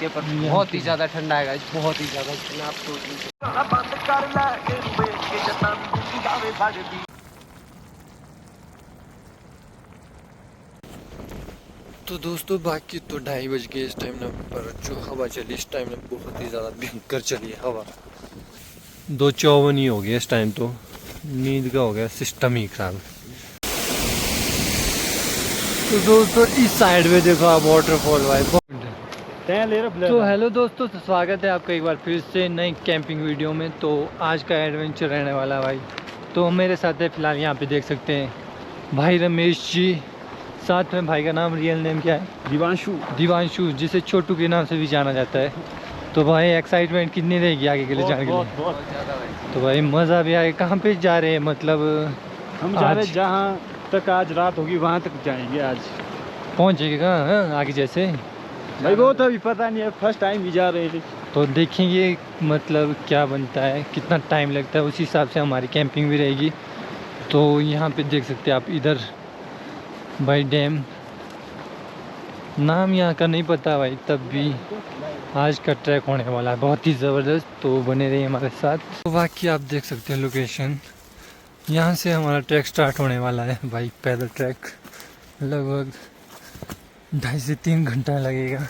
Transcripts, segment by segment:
सकती है, पर बहुत ही ज़्यादा ठंडा है गाइस, बहुत ही ज़्यादा। आप सोच लीजिए। तो दोस्तों बाकी तो 2:30 बज गए इस टाइम ना, पर जो हवा चली इस टाइम में बहुत ही ज़्यादा भयंकर चली है हवा। 2:54 ही हो गया इस टाइम, तो नींद का हो गया सिस्टम ही खराब। तो दोस्तों इस साइड में देखो आप वाटरफॉल भाई। तो हेलो दोस्तों, तो स्वागत है आपका एक बार फिर से नई कैंपिंग वीडियो में। तो आज का एडवेंचर रहने वाला है भाई। तो मेरे साथ है फिलहाल, यहाँ पे देख सकते हैं भाई रमेश जी, साथ में भाई का नाम रियल नेम क्या है? दिवांशु, जिसे छोटू के नाम से भी जाना जाता है। तो भाई एक्साइटमेंट कितनी रहेगी आगे के लिए जाने के लिए? बहुत ज़्यादा भाई। तो भाई मज़ा भी आएगा। कहाँ पे जा रहे हैं मतलब? हम जा रहे हैं जहाँ तक आज रात होगी वहाँ तक जाएंगे। आज पहुँचेगा कहाँ आगे जैसे भाई वो तो अभी पता नहीं है, फर्स्ट टाइम भी जा रहे थे। तो देखेंगे मतलब क्या बनता है, कितना टाइम लगता है, उसी हिसाब से हमारी कैंपिंग भी रहेगी। तो यहाँ पे देख सकते हैं आप, इधर भाई डैम, नाम यहाँ का नहीं पता भाई, तब भी आज का ट्रैक होने वाला है बहुत ही ज़बरदस्त। तो बने रहिए हमारे साथ। तो बाकी आप देख सकते हैं लोकेशन, यहाँ से हमारा ट्रैक स्टार्ट होने वाला है भाई। पैदल ट्रैक लगभग 2.5 से 3 घंटा लगेगा।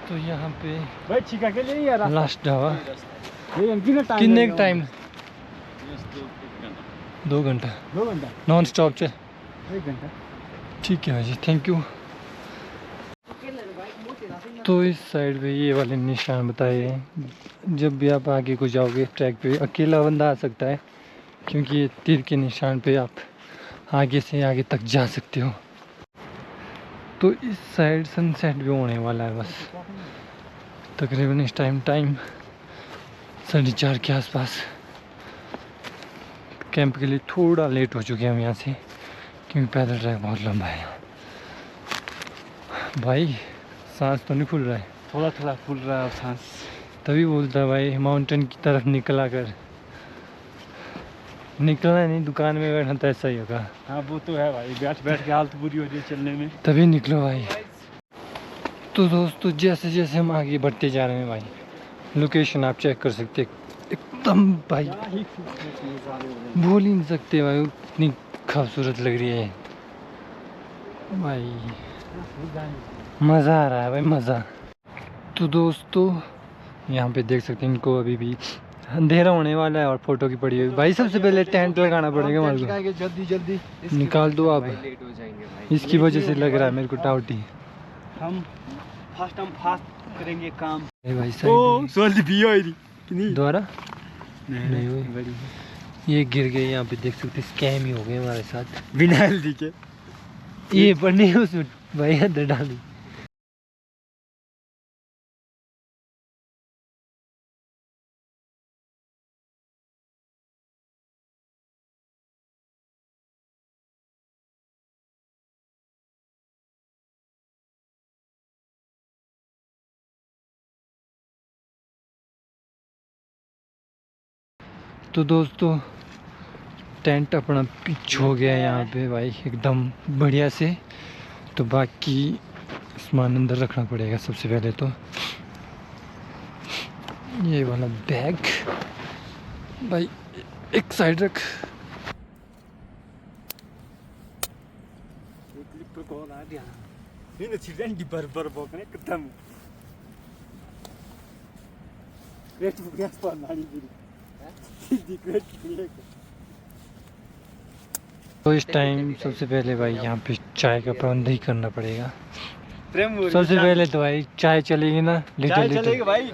तो यहाँ पे भाई छिका के लिए यार लास्ट ढाबा। कितने टाइम? 2 घंटा। 2 घंटा नॉन स्टॉप चे। 1 घंटा। ठीक है भाई जी, थैंक यू। तो इस साइड पे ये वाले निशान बताए हैं, जब भी आप आगे को जाओगे ट्रैक पे अकेला बंदा आ सकता है, क्योंकि ये तीर के निशान पे आप आगे से आगे तक जा सकते हो। तो इस साइड सनसेट भी होने वाला है बस तकरीबन इस टाइम 4:30 के आसपास। कैंप के लिए थोड़ा लेट हो चुके हैं हम यहाँ से, क्योंकि पैदल ट्रैक बहुत लंबा है भाई। सांस तो नहीं खुल रहा है? थोड़ा थोड़ा खुल रहा है सांस। तभी बोलता है भाई माउंटेन की तरफ निकला कर, निकलना नहीं, दुकान में बैठना तो ऐसा ही होगा। हाँ वो तो है भाई, बैठ बैठ के हालत बुरी हो रही है चलने में। तभी निकलो भाई। तो दोस्तों जैसे जैसे हम आगे बढ़ते जा रहे हैं भाई, लोकेशन आप चेक कर सकते हैं, एकदम भाई भूल ही नहीं सकते भाई, इतनी खूबसूरत लग रही है भाई। मज़ा आ रहा है भाई, मज़ा। तो दोस्तों यहाँ पे देख सकते हैं इनको, अभी भी अंधेरा होने वाला है और फोटो की पड़ी हुई भाई। सबसे पहले टेंट लगाना पड़ेगा हमारे को, जल्दी जल्दी निकाल दो आप। लेट हो जाएंगे भाई, इसकी वजह से लग रहा है मेरे को डाउट ही। हम फास्ट करेंगे काम। भाई दोबारा नहीं हुई, ये गिर गए यहाँ पे, देख सकते स्कैम ही हो गए हमारे साथ बिना हल्दी के। ये पर नहीं उसमें भाई अंदर डाली। तो दोस्तों टेंट अपना पिच हो गया यहाँ पे भाई एकदम बढ़िया से। तो बाकी सामान अंदर रखना पड़ेगा सबसे पहले। तो ये वाला बैग भाई एक साइड रख। तो इस टाइम सबसे पहले भाई यहाँ पे चाय का प्रबंध ही करना पड़ेगा। सबसे पहले तो भाई चाय चलेगी ना, चाय चलेगी भाई।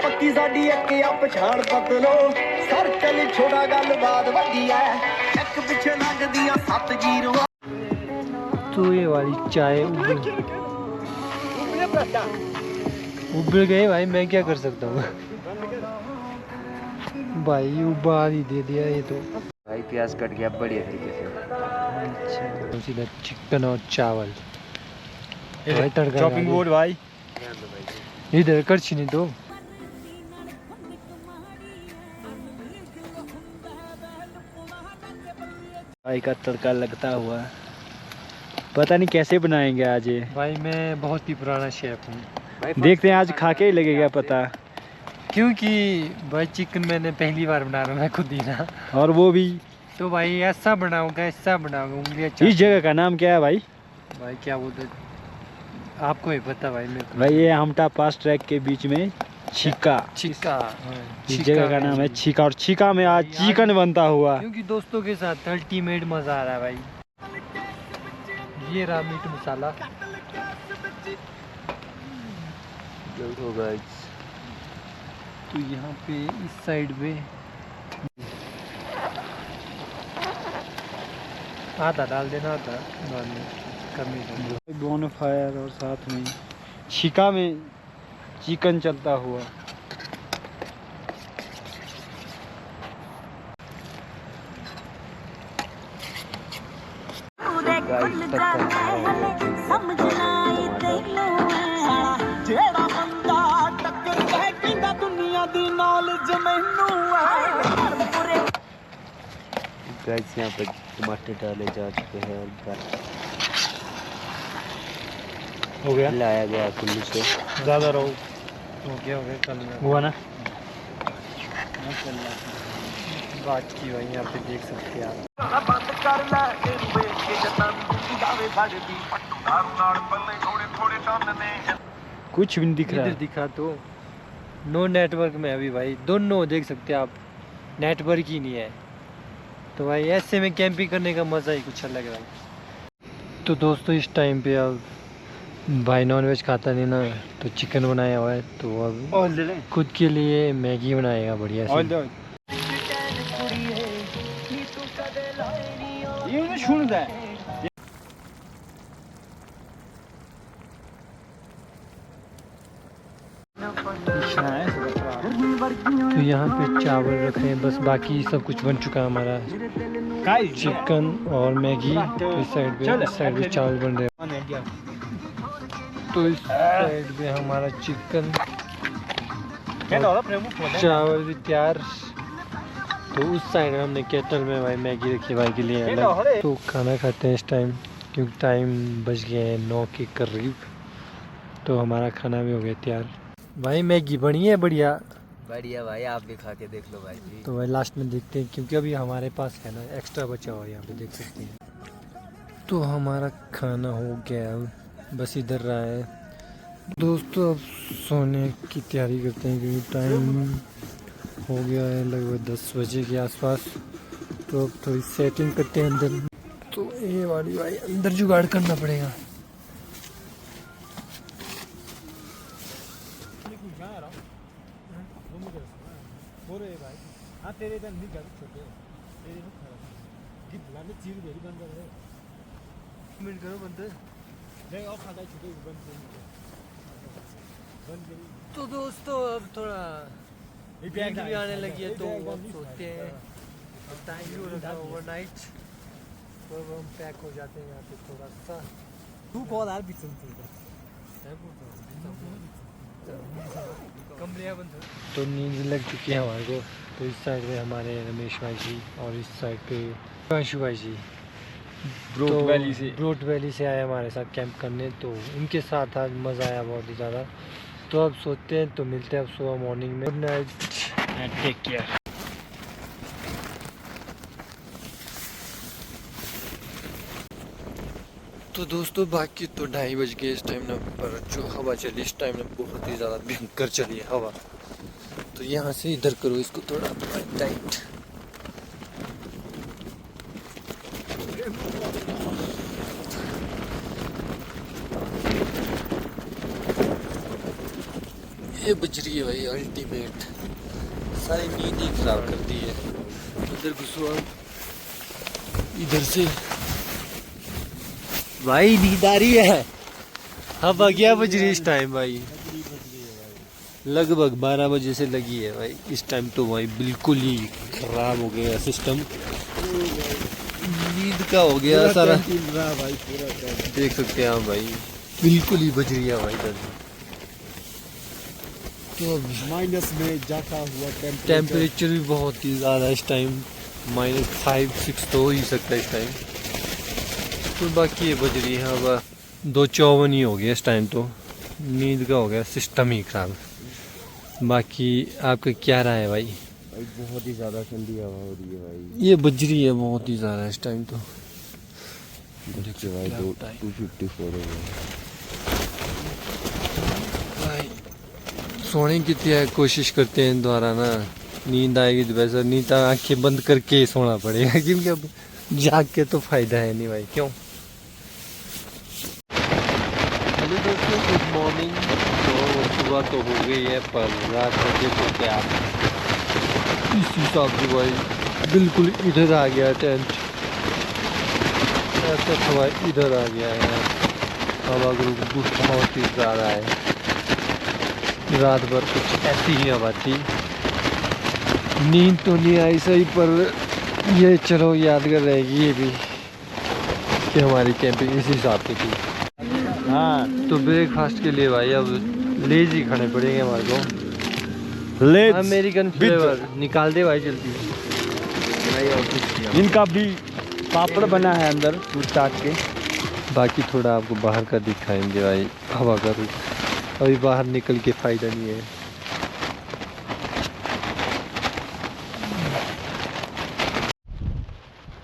पक्की साडी अक्के आप छाड़ पतलो सर्कल छोटा गल बात वड्डी है एक पिछे लगदियां 7 जीरो। तो ये वाली चाय उबड़ गए भाई, मैं क्या कर सकता हूँ। भाई उबाल ही दे दिया ये तो। भाई प्याज कट गया बढ़िया तरीके से। अच्छा, सीधा चिकन और चावल भाई, तड़का चॉपिंग बोर्ड भाई। इधर करछी नहीं तो। भाई का तड़का लगता हुआ, पता नहीं कैसे बनाएंगे आज ये। भाई मैं बहुत ही पुराना शेफ हूँ, देखते हैं आज खा के ही लगेगा पता। क्योंकि भाई चिकन मैंने पहली बार बना रहा हूँ मैं खुद ही ना। और वो भी तो भाई ऐसा बनाऊंगा उंगलियां इस जगह का नाम क्या है भाई? भाई क्या बोलते, आपको ही पता भाई। मैं भाई ये हमटा पास ट्रैक के बीच में छिका, छिका, इस जगह का नाम है छिका। और छिका में आज चिकन बनता हुआ। क्योंकि दोस्तों के साथ अल्टीमेट मजा आ रहा है भाई। ये रहा मीट मसाला। तो यहाँ पे इस साइड पे आधा डाल देना था, बाद में कमी बोनफायर और साथ में छिका में चिकन चलता हुआ। ਜਿਹੜਾ ਬੰਦਾ ਟੱਕਰਦਾ ਕਹਿੰਦਾ ਦੁਨੀਆ ਦੀ ਨੌਲੇਜ ਮੈਨੂੰ ਹੈ। गाइस यहाँ पर टमाटर डाले जा चुके हैं और हो गया, लाया गया कुल्लू से। ज़्यादा रहो हो गया कल में हुआ ना। बात की भाई, यहाँ पे देख सकते हैं आप। ਬੰਦ ਕਰ ਲੈ ਇਹਨੂੰ ਵੇਖ ਕੇ ਜਤਨ ਜਾਵੇ ਫੜਦੀ ਪੱਟੂ ਨਾਲ ਪੱਲੇ ਥੋੜੇ ਥੋੜੇ ਟੰਨ ਨੇ। कुछ भी नहीं दिख रहा इधर है। दिखा तो नो नेटवर्क में अभी भाई, दोनों देख सकते हैं आप, नेटवर्क ही नहीं है। तो भाई ऐसे में कैंपिंग करने का मज़ा ही कुछ अलग है भाई। तो दोस्तों इस टाइम पे अब भाई नॉनवेज खाता नहीं ना, तो चिकन बनाया हुआ है, तो अब खुद के लिए मैगी बनाएगा बढ़िया सी। तो यहाँ पे चावल रखे हैं बस, बाकी सब कुछ बन चुका है हमारा, चिकन और मैगी। तो इस साइड पे चावल बन रहे हैं। तो इस साइड पे हमारा चिकन चावल भी तैयार। तो उस साइड में हमने केटल में भाई मैगी रखी भाई के लिए अलग। तो खाना खाते हैं इस टाइम, क्योंकि टाइम बज गए हैं 9 के करीब। तो हमारा खाना भी हो गया तैयार। भाई मैगी बनी है बढ़िया बढ़िया भाई, आप भी खा के देख लो भाई जी। तो भाई लास्ट में देखते हैं, क्योंकि अभी हमारे पास है ना एक्स्ट्रा बचा हुआ है, यहाँ पे देख सकते हैं। तो हमारा खाना हो गया, बस इधर रहा है। दोस्तों अब सोने की तैयारी करते हैं, क्योंकि टाइम हो गया है लगभग 10 बजे के आसपास। तो अब थोड़ी सेटिंग करते हैं अंदर। तो ये वाली भाई अंदर जुगाड़ करना पड़ेगा। तो दोस्तों अब थोड़ा नींद भी आने लगी है, तो अब सोते हैं। टाइम भी हो रखा है ओवरनाइट, तो अब हम पैक हो जाते हैं यहाँ पे थोड़ा सा। तो नींद लग चुकी है हमारे को। तो इस साइड पे हमारे रमेश भाई जी और इस साइड पे अंशु भाई जी ब्रोट वैली से आए हमारे साथ कैंप करने। तो उनके साथ आज मज़ा आया बहुत ही ज़्यादा। तो अब सोते हैं, तो मिलते हैं अब सुबह मॉर्निंग में। Good night and take care. तो दोस्तों बाकी तो 2:30 बज गए इस टाइम ना, पर जो हवा चली इस टाइम ना बहुत ही ज़्यादा भयंकर चली है हवा। तो यहाँ से इधर करो इसको थोड़ा टाइट। ये बज रही है भाई अल्टीमेट, सारी नींद ही खराब कर दी है। इधर घुसो अब, इधर से भाई नींद आ रही है। हवा क्या बज रही इस टाइम भाई? लगभग 12 बजे से लगी है भाई। इस टाइम तो भाई बिल्कुल ही खराब हो गया सिस्टम, नींद का हो गया सारा। भाई पूरा देख सकते हैं आप भाई, बिल्कुल ही बज रही है भाई इधर। तो माइनस में जाता हुआ टेम्परेचर भी बहुत ही ज़्यादा इस टाइम, -5-6 तो हो ही सकता है इस टाइम। तो बाकी ये बज रही है हवा 2:54 ही हो गया इस टाइम तो। नींद का हो गया सिस्टम ही खराब। बाकी आपका क्या राय है भाई? भाई बहुत ही ज़्यादा ठंडी हवा हो रही है भाई। ये बज रही है बहुत ही ज़्यादा इस टाइम तो। देखिए भाई 254 हो गया भाई। सोने की कोशिश करते हैं दोबारा ना, नींद आएगी तो वैसा नींद आंखें बंद करके ही सोना पड़ेगा क्योंकि अब जाग के तो फायदा है नहीं भाई, क्यों? हेलो दोस्तों, गुड मॉर्निंग। तो सुबह तो हो गई है पर रात में देखो क्या इस हिसाब से भाई बिल्कुल इधर आ गया टेंट, ऐसा तो भाई इधर आ गया है। हवा बहुत ही ज़्यादा है, रात भर कुछ ऐसी ही हवा थी। नींद तो नहीं आई सही, पर ये चलो यादगार रहेगी ये भी कि हमारी कैंपिंग इस हिसाब से थी। हाँ तो ब्रेकफास्ट के लिए भाई अब लेज ही खाने पड़ेंगे हमारे को। अमेरिकन फ्लेवर निकाल दे भाई जल्दी भाई। और कुछ इनका भी पापड़ बना है अंदर दूध काट के। बाकी थोड़ा आपको बाहर का दिखाएंगे भाई, हवा का रुख। अभी बाहर निकल के फ़ायदा नहीं है।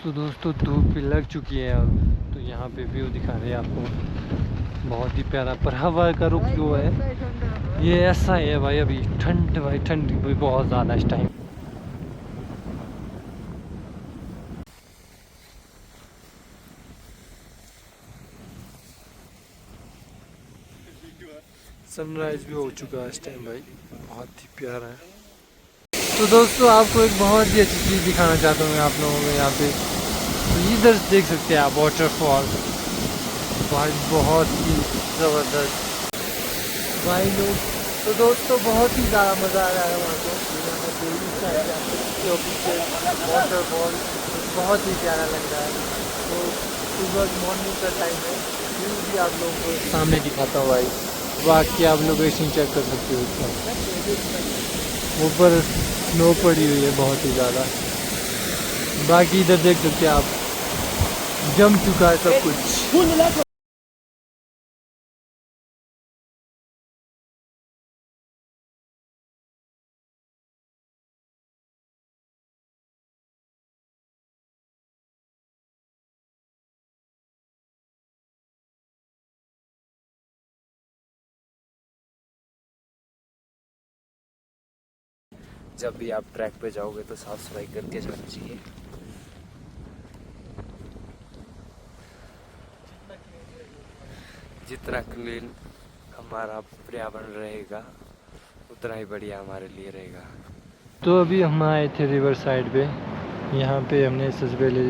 तो दोस्तों धूप भी लग चुकी है अब, तो यहाँ पे व्यू दिखा रहे हैं आपको, बहुत ही प्यारा। पर हवा का रुख जो है ये ऐसा ही है भाई, अभी ठंड भाई, ठंड भी बहुत ज़्यादा इस टाइम। सनराइज भी हो चुका है इस टाइम भाई, बहुत ही प्यारा है। तो दोस्तों आपको एक बहुत ही अच्छी चीज़ दिखाना चाहता हूँ मैं आप लोगों को। यहाँ पे तो इधर देख सकते हैं आप वाटरफॉल भाई, बहुत ही ज़बरदस्त भाई लोग। तो दोस्तों बहुत ही ज़्यादा मज़ा आ रहा है वहाँ को, वाटरफॉल बहुत ही प्यारा लग रहा है। तो सुबह मॉर्निंग का टाइम है, व्यू भी आप लोगों को सामने दिखाता हूँ भाई। बाकी आप लोकेशन चेक कर सकते हो, इसका ऊपर स्नो पड़ी हुई है बहुत ही ज़्यादा। बाकी इधर देख सकते हैं आप, जम चुका है सब कुछ। जब भी आप ट्रैक पे जाओगे तो साफ सफाई करके जाना चाहिए। जितना क्लीन हमारा पर्यावरण रहेगा उतना ही बढ़िया हमारे लिए रहेगा। तो अभी हम आए थे रिवर साइड पे, यहाँ पे हमने सबसे पहले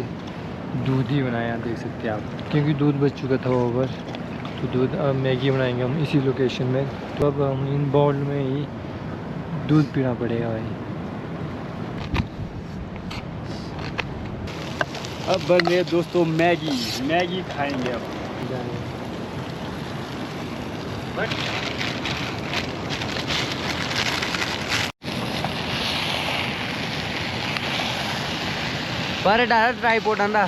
दूध ही बनाया, देख सकते हैं आप, क्योंकि दूध बच चुका था ओवर। तो दूध अब मैगी बनाएंगे हम इसी लोकेशन में। तो अब हम इन बाउल में ही दूध पीना पड़ेगा भाई। अब बन रही है दोस्तों मैगी खाएंगे अब। पर डायरेक्ट ट्राइपॉड आंदा।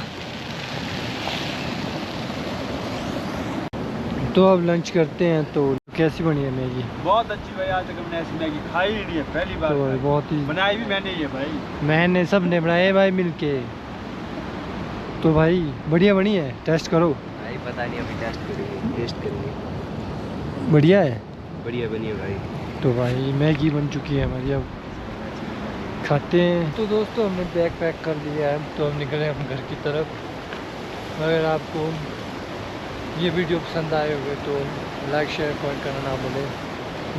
तो अब लंच करते हैं। तो कैसी बनी है मैगी? बहुत अच्छी भाई, आज तक मैंने ऐसी मैगी खाई ही नहीं है, पहली बार तो खाई। बहुत ही बनाई भी मैंने ही है भाई। मैंने सब ने बनाए भाई मिलके। तो भाई बढ़िया बनी है, टेस्ट करो। भाई पता नहीं, अभी टेस्ट करेंगे। बढ़िया है, बढ़िया बनी है भाई। तो भाई मैगी बन चुकी है हमारी, अब खाते हैं। तो दोस्तों हमने बैग पैक कर लिया है, तो हम निकले हम घर की तरफ। अगर आपको ये वीडियो पसंद आए होंगे तो लाइक शेयर कमेंट करना ना भूलें।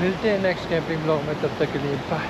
मिलते हैं नेक्स्ट कैंपिंग ब्लॉग में, तब तक के लिए बाय।